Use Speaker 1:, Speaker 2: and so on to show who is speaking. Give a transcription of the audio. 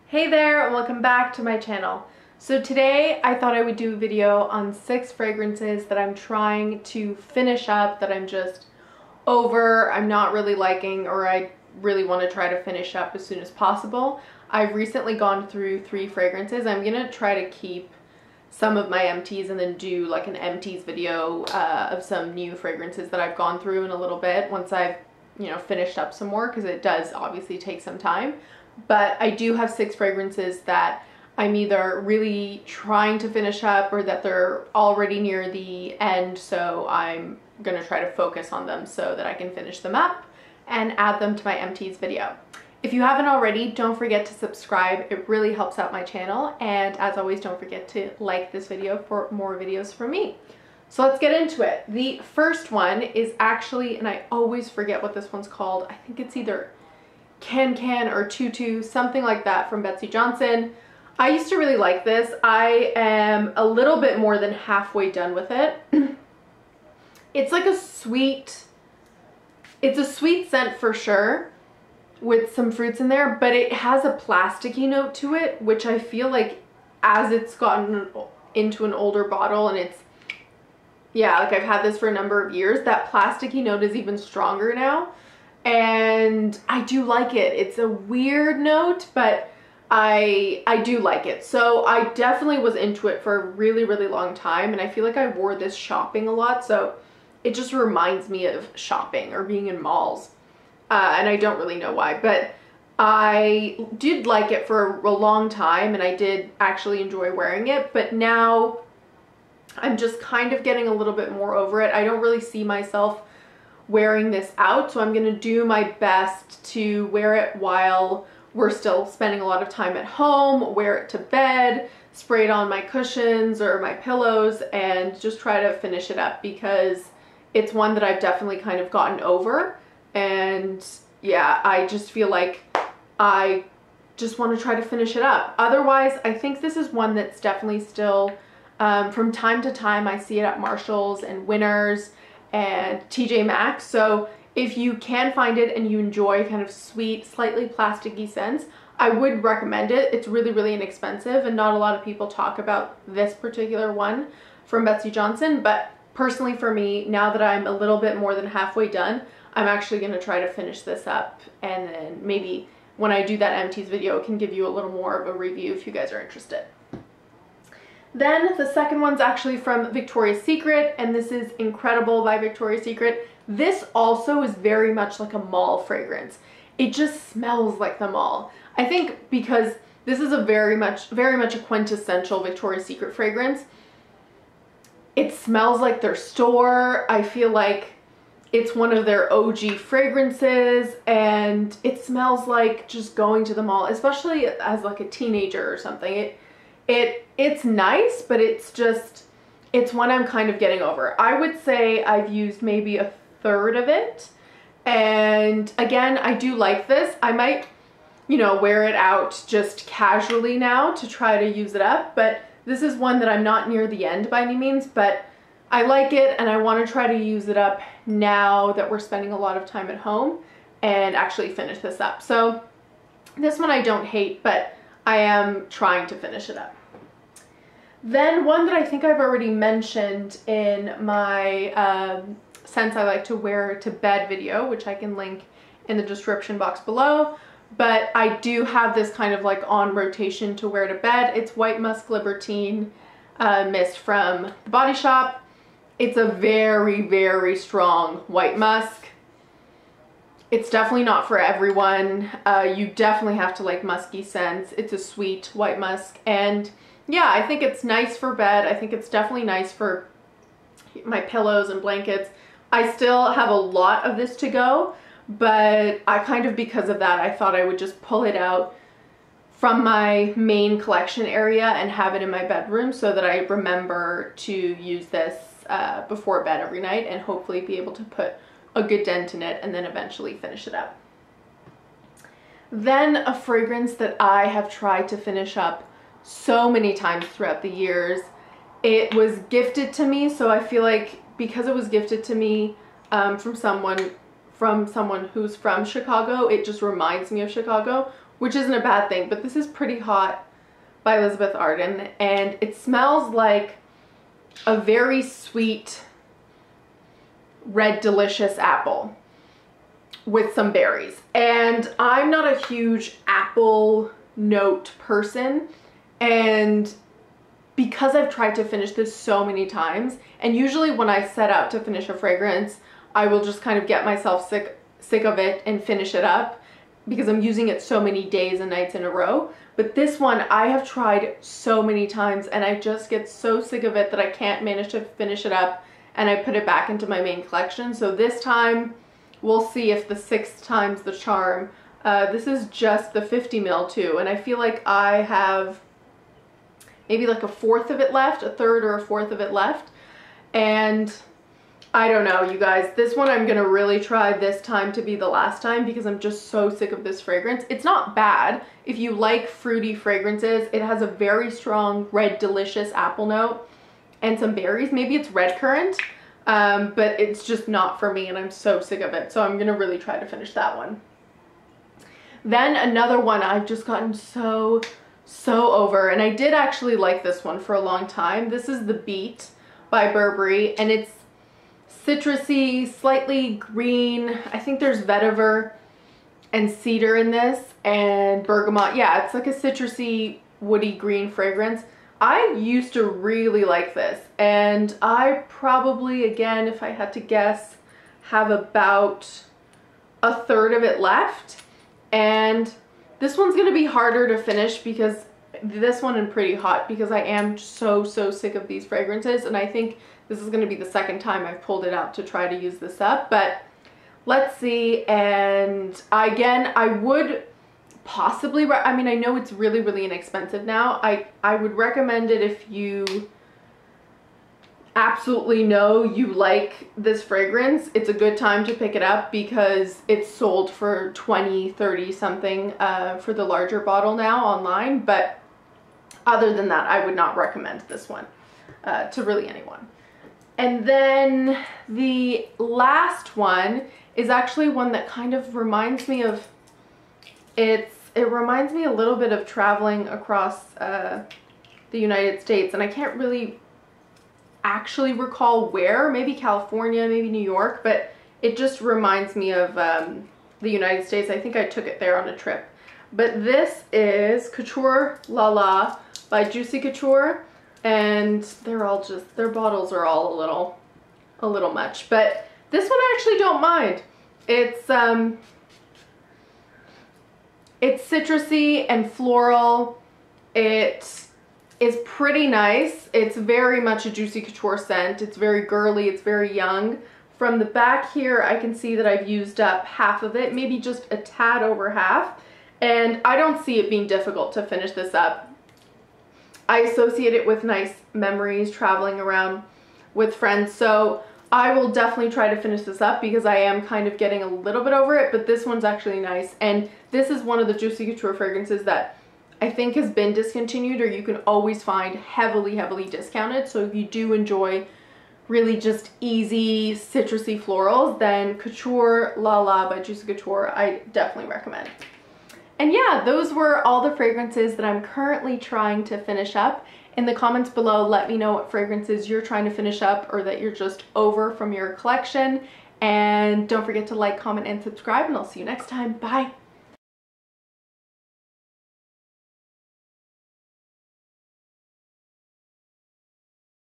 Speaker 1: Hey there, and welcome back to my channel. So today I thought I would do a video on 6 fragrances that I'm trying to finish up, that I'm just over, I'm not really liking, or I really want to try to finish up as soon as possible. I've recently gone through 3 fragrances. I'm gonna try to keep some of my empties and then do like an empties video of some new fragrances that I've gone through in a little bit once I've, finished up some more, because it does obviously take some time. But I do have 6 fragrances that I'm either really trying to finish up or that they're already near the end, so I'm gonna try to focus on them so that I can finish them up and add them to my empties video. If you haven't already, don't forget to subscribe. It really helps out my channel, and as always, don't forget to like this video for more videos from me. So let's get into it. The first one is actually, and I always forget what this one's called, I think it's either Can or Tutu, something like that, from Betsey Johnson. I used to really like this. I am a little bit more than halfway done with it. It's like it's a sweet scent for sure, with some fruits in there, but it has a plasticky note to it, which I feel like as it's gotten into an older bottle and it's, yeah, like I've had this for a number of years, that plasticky note is even stronger now. And I do like it. It's a weird note, but I do like it. So I definitely was into it for a really, really long time, and I feel like I wore this shopping a lot, so it just reminds me of shopping or being in malls. And I don't really know why, but I did like it for a long time, and I did actually enjoy wearing it, but now I'm just kind of getting a little bit more over it. I don't really see myself wearing this out, so I'm gonna do my best to wear it while we're still spending a lot of time at home, wear it to bed, spray it on my cushions or my pillows, and just try to finish it up, because it's one that I've definitely kind of gotten over. And yeah, I just feel like I just want to try to finish it up. Otherwise, I think this is one that's definitely still, from time to time I see it at Marshall's and Winners and TJ Maxx. So if you can find it and you enjoy kind of sweet, slightly plasticky scents, I would recommend it. It's really, really inexpensive, and not a lot of people talk about this particular one from Betsey Johnson. But personally for me, now that I'm a little bit more than halfway done, I'm actually going to try to finish this up, and then maybe when I do that empties video, I can give you a little more of a review if you guys are interested. Then the second one's actually from Victoria's Secret, and this is Incredible by Victoria's Secret. This also is very much like a mall fragrance. It just smells like the mall. I think because this is a very much a quintessential Victoria's Secret fragrance. It smells like their store. I feel like it's one of their OG fragrances, and it smells like just going to the mall, especially as like a teenager or something. It's nice, but it's one I'm kind of getting over. I would say I've used maybe a third of it, and again, I do like this. I might, wear it out just casually now to try to use it up, but this is one that I'm not near the end by any means, but I like it, and I want to try to use it up now that we're spending a lot of time at home and actually finish this up. So this one I don't hate, but I am trying to finish it up. Then one that I think I've already mentioned in my Scents I Like to Wear to Bed video, which I can link in the description box below, but I do have this kind of like on rotation to wear to bed. It's White Musk Libertine Mist from The Body Shop. It's a very, very strong white musk. It's definitely not for everyone. You definitely have to like musky scents. It's a sweet white musk, and yeah, I think it's nice for bed. I think it's definitely nice for my pillows and blankets. I still have a lot of this to go, but I kind of, because of that, I thought I would just pull it out from my main collection area and have it in my bedroom so that I remember to use this before bed every night, and hopefully be able to put a good dent in it and then eventually finish it up. Then a fragrance that I have tried to finish up so many times throughout the years. It was gifted to me, so I feel like because it was gifted to me from someone who's from Chicago, it just reminds me of Chicago. which isn't a bad thing, but this is Pretty Hot by Elizabeth Arden, and it smells like a very sweet red delicious apple with some berries. And I'm not a huge apple note person, and because I've tried to finish this so many times, and usually when I set out to finish a fragrance, I will just kind of get myself sick of it and finish it up because I'm using it so many days and nights in a row. But this one I have tried so many times and I just get so sick of it that I can't manage to finish it up, and I put it back into my main collection. So this time we'll see if the 6th time's the charm. This is just the 50 ml too, and I feel like I have maybe like a 1/4 of it left, a 1/3 or a 1/4 of it left. And I don't know, you guys, this one I'm gonna really try this time to be the last time because I'm just so sick of this fragrance. It's not bad. If you like fruity fragrances, it has a very strong red delicious apple note and some berries. Maybe it's red currant, but it's just not for me and I'm so sick of it. So I'm gonna really try to finish that one. Then another one I've just gotten so over, and I did actually like this one for a long time. This is the Beat by Burberry, and it's citrusy, slightly green. I think there's vetiver and cedar in this, and bergamot. Yeah, it's like a citrusy, woody green fragrance. I used to really like this, and I probably, again, if I had to guess, have about a 1/3 of it left. And this one's gonna be harder to finish because this one and Pretty Hot, because I am so sick of these fragrances, and I think this is gonna be the 2nd time I've pulled it out to try to use this up, but let's see. And again, I would possibly, I mean, I know it's really inexpensive now. I would recommend it if you absolutely know you like this fragrance. It's a good time to pick it up because it's sold for 20, 30 something for the larger bottle now online. But other than that, I would not recommend this one to really anyone. And then the last one is actually one that kind of reminds me of, it reminds me a little bit of traveling across the United States, and I can't really actually recall where, maybe California, maybe New York, but it just reminds me of the United States. I think I took it there on a trip. But this is Couture La La by Juicy Couture, and they're all just, their bottles are all a little much, but this one I actually don't mind. It's citrusy and floral. It is pretty nice. It's very much a Juicy Couture scent. It's very girly, it's very young. From the back here, I can see that I've used up half of it, maybe just a tad over half, and I don't see it being difficult to finish this up. I associate it with nice memories traveling around with friends, so I will definitely try to finish this up because I am kind of getting a little bit over it, but this one's actually nice. And this is one of the Juicy Couture fragrances that I think has been discontinued, or you can always find heavily discounted. So if you do enjoy really just easy citrusy florals, then Couture La La by Juicy Couture I definitely recommend. And yeah, those were all the fragrances that I'm currently trying to finish up. In the comments below, let me know what fragrances you're trying to finish up or that you're just over from your collection. And don't forget to like, comment, and subscribe, and I'll see you next time. Bye!